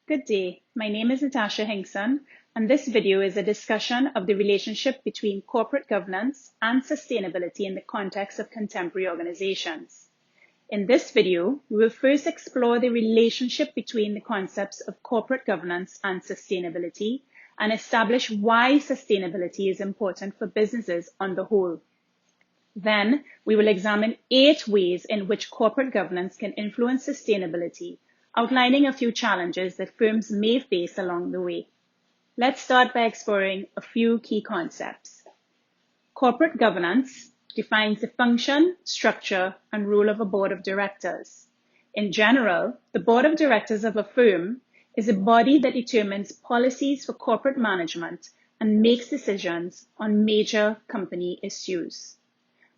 Good day. My name is Natasha Hinkson, and this video is a discussion of the relationship between corporate governance and sustainability in the context of contemporary organizations. In this video, we will first explore the relationship between the concepts of corporate governance and sustainability and establish why sustainability is important for businesses on the whole. Then, we will examine 8 ways in which corporate governance can influence sustainability, outlining a few challenges that firms may face along the way. Let's start by exploring a few key concepts. Corporate governance defines the function, structure, and role of a board of directors. In general, the board of directors of a firm is a body that determines policies for corporate management and makes decisions on major company issues.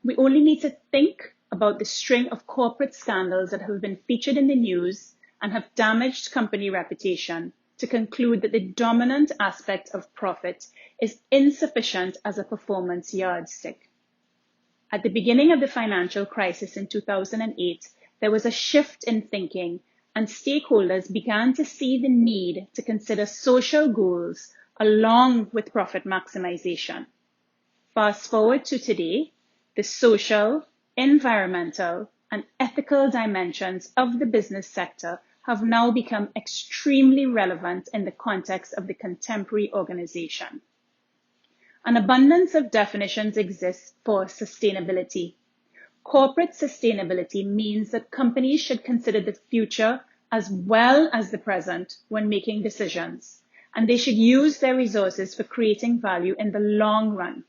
We only need to think about the string of corporate scandals that have been featured in the news and have damaged company reputation to conclude that the dominant aspect of profit is insufficient as a performance yardstick. At the beginning of the financial crisis in 2008, there was a shift in thinking, and stakeholders began to see the need to consider social goals along with profit maximization. Fast forward to today, the social, environmental, and ethical dimensions of the business sector have now become extremely relevant in the context of the contemporary organization. An abundance of definitions exists for sustainability. Corporate sustainability means that companies should consider the future as well as the present when making decisions, and they should use their resources for creating value in the long run.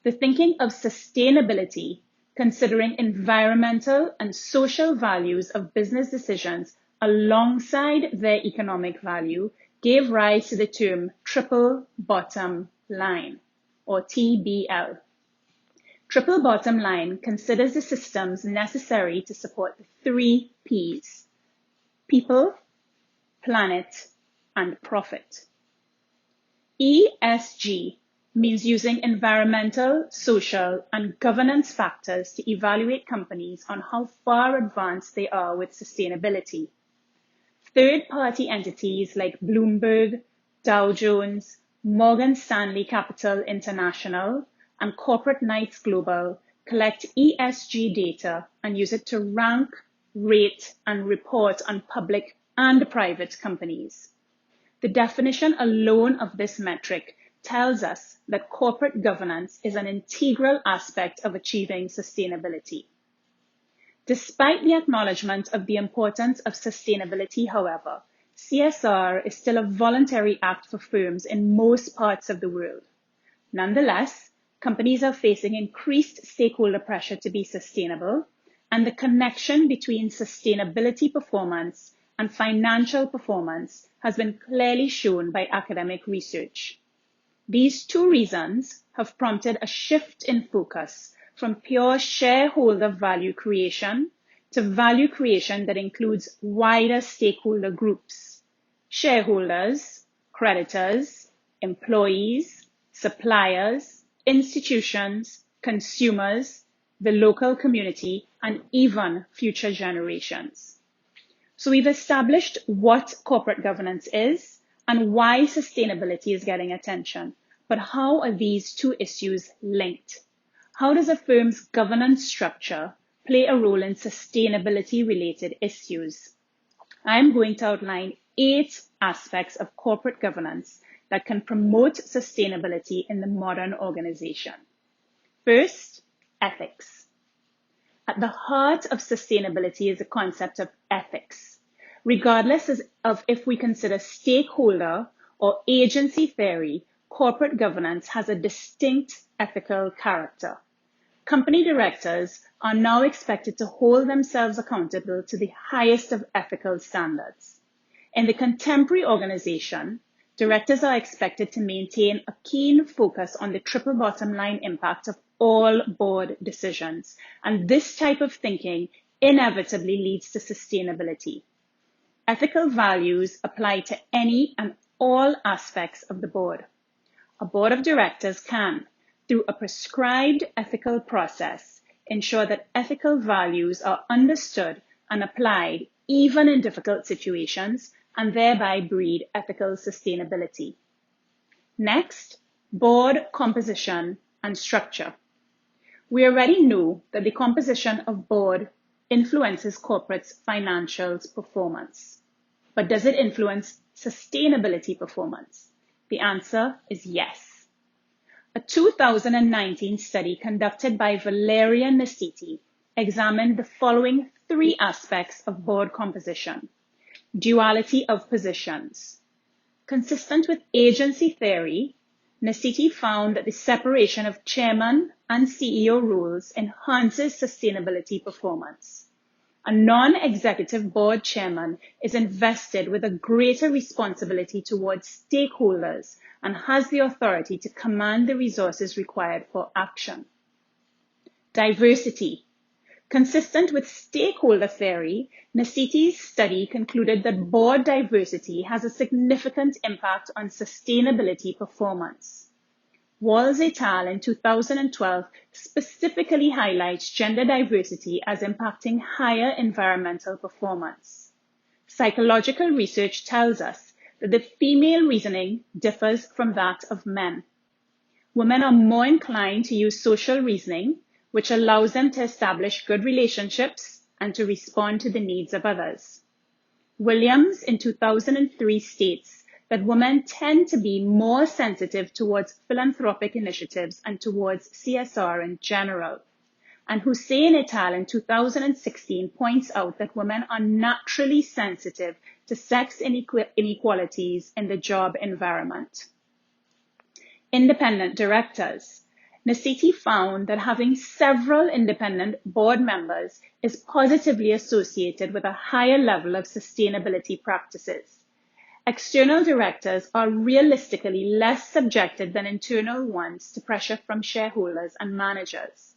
The thinking of sustainability, considering environmental and social values of business decisions alongside their economic value, gave rise to the term triple bottom line, or TBL. Triple bottom line considers the systems necessary to support the 3 Ps: people, planet, and profit. ESG means using environmental, social, and governance factors to evaluate companies on how far advanced they are with sustainability. Third-party entities like Bloomberg, Dow Jones, Morgan Stanley Capital International, and Corporate Knights Global collect ESG data and use it to rank, rate, and report on public and private companies. The definition alone of this metric tells us that corporate governance is an integral aspect of achieving sustainability. Despite the acknowledgement of the importance of sustainability, however, CSR is still a voluntary act for firms in most parts of the world. Nonetheless, companies are facing increased stakeholder pressure to be sustainable, and the connection between sustainability performance and financial performance has been clearly shown by academic research. These 2 reasons have prompted a shift in focus from pure shareholder value creation to value creation that includes wider stakeholder groups: shareholders, creditors, employees, suppliers, institutions, consumers, the local community, and even future generations. So we've established what corporate governance is and why sustainability is getting attention. But how are these 2 issues linked? How does a firm's governance structure play a role in sustainability-related issues? I'm going to outline 8 aspects of corporate governance that can promote sustainability in the modern organization. First, ethics. At the heart of sustainability is the concept of ethics. Regardless of if we consider stakeholder or agency theory, corporate governance has a distinct ethical character. Company directors are now expected to hold themselves accountable to the highest of ethical standards. In the contemporary organization, directors are expected to maintain a keen focus on the triple bottom line impact of all board decisions, and this type of thinking inevitably leads to sustainability. Ethical values apply to any and all aspects of the board. A board of directors can, through a prescribed ethical process, ensure that ethical values are understood and applied even in difficult situations and thereby breed ethical sustainability. Next, board composition and structure. We already know that the composition of board influences corporates' financial performance. But does it influence sustainability performance? The answer is yes. A 2019 study conducted by Valeria Nasiti examined the following three aspects of board composition. Duality of positions. Consistent with agency theory, Nasiti found that the separation of chairman and CEO roles enhances sustainability performance. A non-executive board chairman is invested with a greater responsibility towards stakeholders and has the authority to command the resources required for action. Diversity. Consistent with stakeholder theory, Nasiti's study concluded that board diversity has a significant impact on sustainability performance. Walls et al. In 2012 specifically highlights gender diversity as impacting higher environmental performance. Psychological research tells us that the female reasoning differs from that of men. Women are more inclined to use social reasoning, which allows them to establish good relationships and to respond to the needs of others. Williams in 2003 states that women tend to be more sensitive towards philanthropic initiatives and towards CSR in general. And Hussein et al. In 2016 points out that women are naturally sensitive to sex inequalities in the job environment. Independent directors. Nasiti found that having several independent board members is positively associated with a higher level of sustainability practices. External directors are realistically less subjected than internal ones to pressure from shareholders and managers.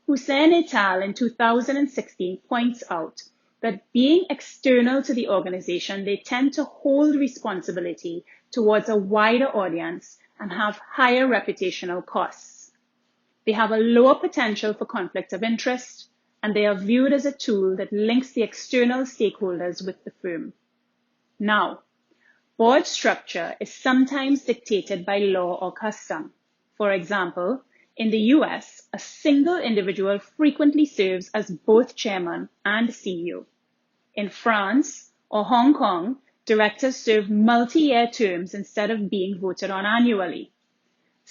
Hussein et al. In 2016 points out that being external to the organization, they tend to hold responsibility towards a wider audience and have higher reputational costs. They have a lower potential for conflict of interest, and they are viewed as a tool that links the external stakeholders with the firm. Now, board structure is sometimes dictated by law or custom. For example, in the US, a single individual frequently serves as both chairman and CEO. In France or Hong Kong, directors serve multi-year terms instead of being voted on annually.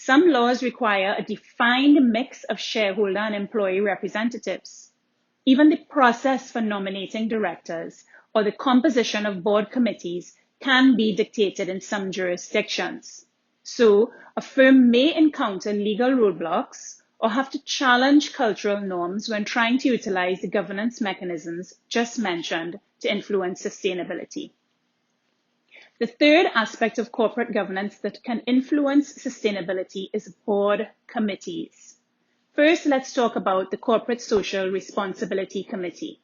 Some laws require a defined mix of shareholder and employee representatives. Even the process for nominating directors or the composition of board committees can be dictated in some jurisdictions. So, a firm may encounter legal roadblocks or have to challenge cultural norms when trying to utilize the governance mechanisms just mentioned to influence sustainability. The third aspect of corporate governance that can influence sustainability is board committees. First, let's talk about the Corporate Social Responsibility Committee.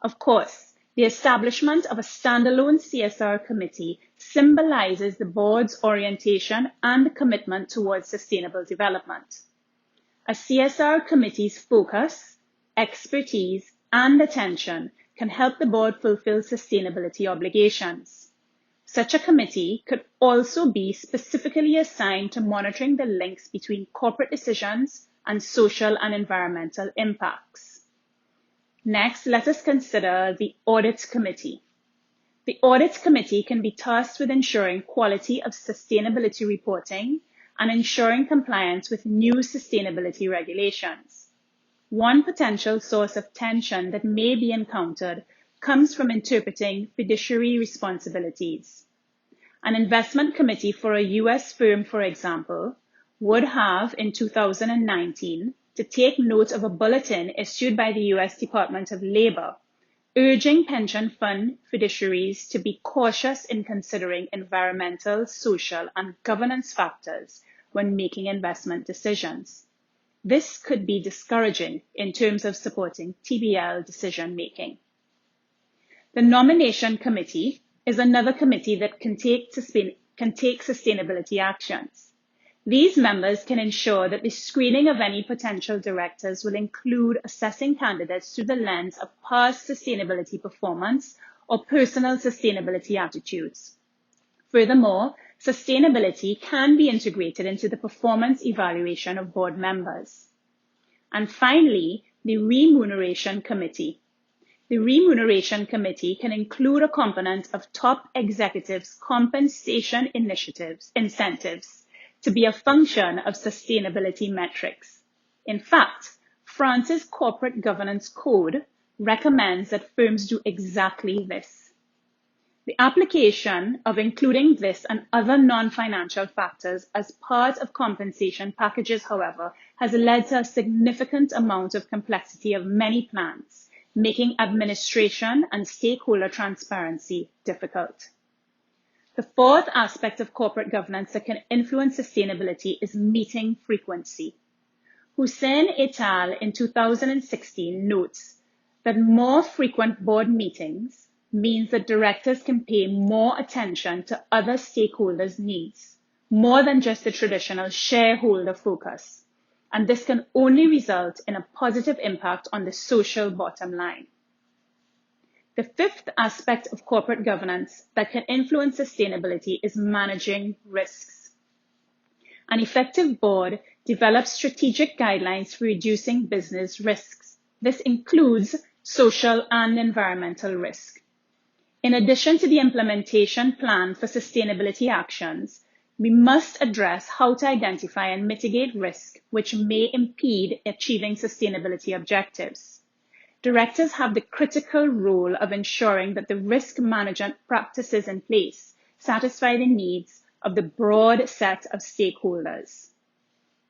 Of course, the establishment of a standalone CSR committee symbolizes the board's orientation and commitment towards sustainable development. A CSR committee's focus, expertise, and attention can help the board fulfill sustainability obligations. Such a committee could also be specifically assigned to monitoring the links between corporate decisions and social and environmental impacts. Next, let us consider the Audit Committee. The Audit Committee can be tasked with ensuring quality of sustainability reporting and ensuring compliance with new sustainability regulations. One potential source of tension that may be encountered comes from interpreting fiduciary responsibilities. An investment committee for a US firm, for example, would have in 2019 to take note of a bulletin issued by the US Department of Labor, urging pension fund fiduciaries to be cautious in considering environmental, social, and governance factors when making investment decisions. This could be discouraging in terms of supporting TBL decision-making. The Nomination Committee is another committee that can take sustainability actions. These members can ensure that the screening of any potential directors will include assessing candidates through the lens of past sustainability performance or personal sustainability attitudes. Furthermore, sustainability can be integrated into the performance evaluation of board members. And finally, the Remuneration Committee. The Remuneration Committee can include a component of top executives' compensation incentives to be a function of sustainability metrics. In fact, France's Corporate Governance Code recommends that firms do exactly this. The application of including this and other non-financial factors as part of compensation packages, however, has led to a significant amount of complexity of many plans, making administration and stakeholder transparency difficult. The fourth aspect of corporate governance that can influence sustainability is meeting frequency. Hussain et al. In 2016 notes that more frequent board meetings means that directors can pay more attention to other stakeholders' needs, more than just the traditional shareholder focus. And this can only result in a positive impact on the social bottom line. The fifth aspect of corporate governance that can influence sustainability is managing risks. An effective board develops strategic guidelines for reducing business risks. This includes social and environmental risk. In addition to the implementation plan for sustainability actions, we must address how to identify and mitigate risk which may impede achieving sustainability objectives. Directors have the critical role of ensuring that the risk management practices in place satisfy the needs of the broad set of stakeholders.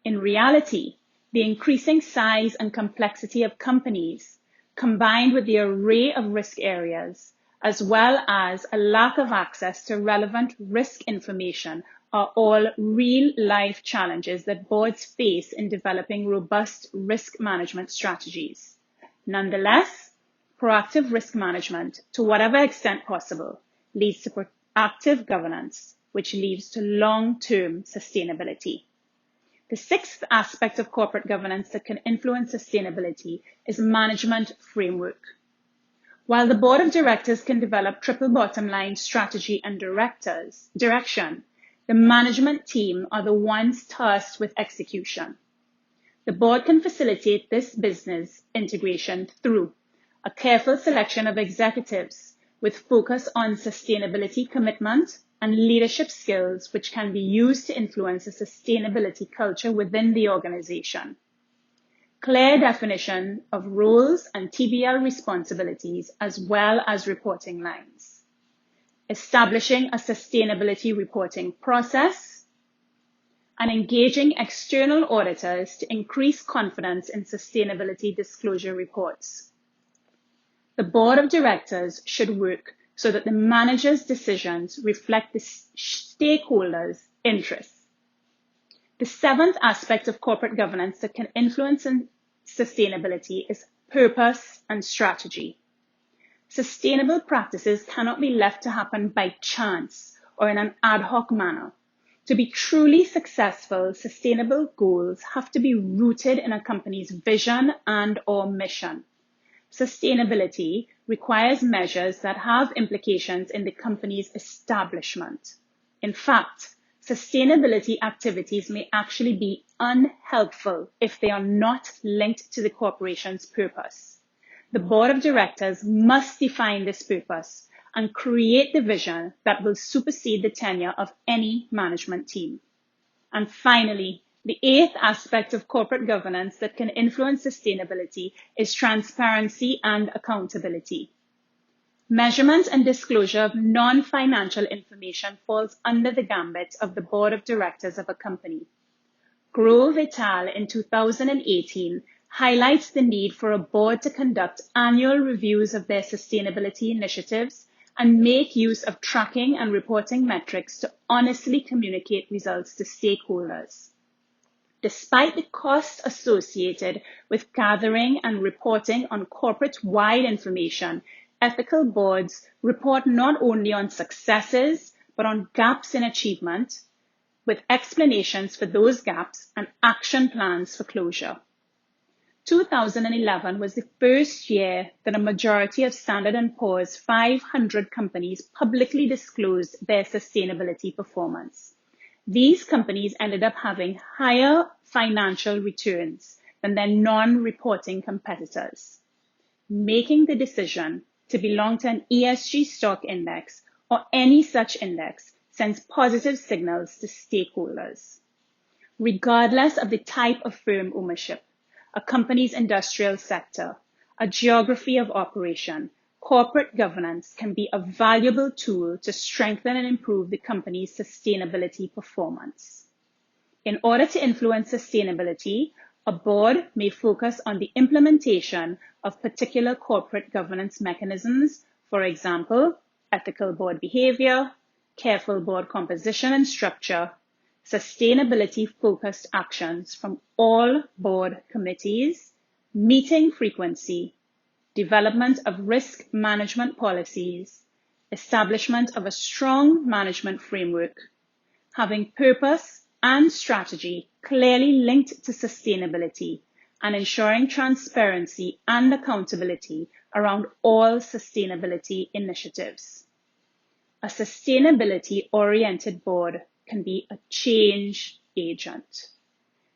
In reality, the increasing size and complexity of companies, combined with the array of risk areas, as well as a lack of access to relevant risk information, are all real-life challenges that boards face in developing robust risk management strategies. Nonetheless, proactive risk management, to whatever extent possible, leads to proactive governance, which leads to long-term sustainability. The sixth aspect of corporate governance that can influence sustainability is management framework. While the board of directors can develop triple bottom line strategy and direction, the management team are the ones tasked with execution. The board can facilitate this business integration through a careful selection of executives with focus on sustainability commitment and leadership skills which can be used to influence a sustainability culture within the organization. Clear definition of roles and TBL responsibilities as well as reporting lines. Establishing a sustainability reporting process, and engaging external auditors to increase confidence in sustainability disclosure reports. The board of directors should work so that the manager's decisions reflect the stakeholders' interests. The seventh aspect of corporate governance that can influence sustainability is purpose and strategy. Sustainable practices cannot be left to happen by chance or in an ad hoc manner. To be truly successful, sustainable goals have to be rooted in a company's vision and/or mission. Sustainability requires measures that have implications in the company's establishment. In fact, sustainability activities may actually be unhelpful if they are not linked to the corporation's purpose. The board of directors must define this purpose and create the vision that will supersede the tenure of any management team. And finally, the eighth aspect of corporate governance that can influence sustainability is transparency and accountability. Measurement and disclosure of non-financial information falls under the gambit of the board of directors of a company. Grove et al. In 2018 highlights the need for a board to conduct annual reviews of their sustainability initiatives and make use of tracking and reporting metrics to honestly communicate results to stakeholders. Despite the cost associated with gathering and reporting on corporate-wide information, ethical boards report not only on successes, but on gaps in achievement, with explanations for those gaps and action plans for closure. 2011 was the first year that a majority of Standard & Poor's 500 companies publicly disclosed their sustainability performance. These companies ended up having higher financial returns than their non-reporting competitors. Making the decision to belong to an ESG stock index or any such index sends positive signals to stakeholders. Regardless of the type of firm ownership, a company's industrial sector, a geography of operation, corporate governance can be a valuable tool to strengthen and improve the company's sustainability performance. In order to influence sustainability, a board may focus on the implementation of particular corporate governance mechanisms, for example, ethical board behavior, careful board composition and structure, sustainability-focused actions from all board committees, meeting frequency, development of risk management policies, establishment of a strong management framework, having purpose and strategy clearly linked to sustainability, and ensuring transparency and accountability around all sustainability initiatives. A sustainability-oriented board can be a change agent.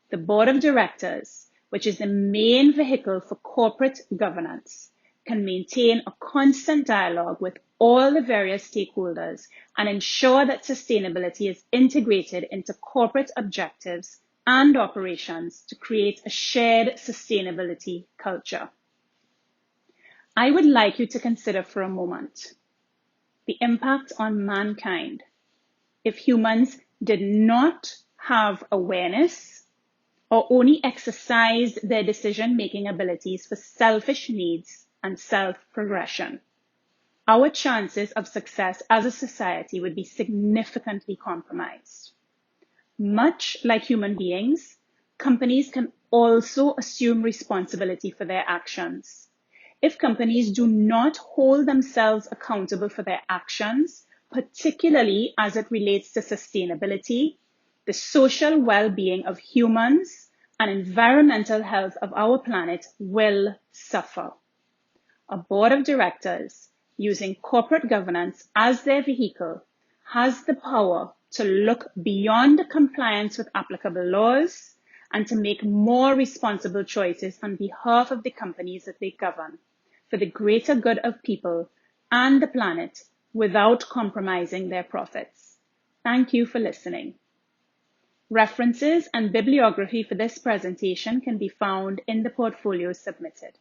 The board of directors, which is the main vehicle for corporate governance, can maintain a constant dialogue with all the various stakeholders and ensure that sustainability is integrated into corporate objectives and operations to create a shared sustainability culture. I would like you to consider for a moment the impact on mankind if humans did not have awareness or only exercised their decision-making abilities for selfish needs and self-progression. Our chances of success as a society would be significantly compromised. Much like human beings, companies can also assume responsibility for their actions. If companies do not hold themselves accountable for their actions, particularly as it relates to sustainability, the social well-being of humans and environmental health of our planet will suffer. A board of directors, using corporate governance as their vehicle, has the power to look beyond compliance with applicable laws and to make more responsible choices on behalf of the companies that they govern for the greater good of people and the planet without compromising their profits. Thank you for listening. References and bibliography for this presentation can be found in the portfolio submitted.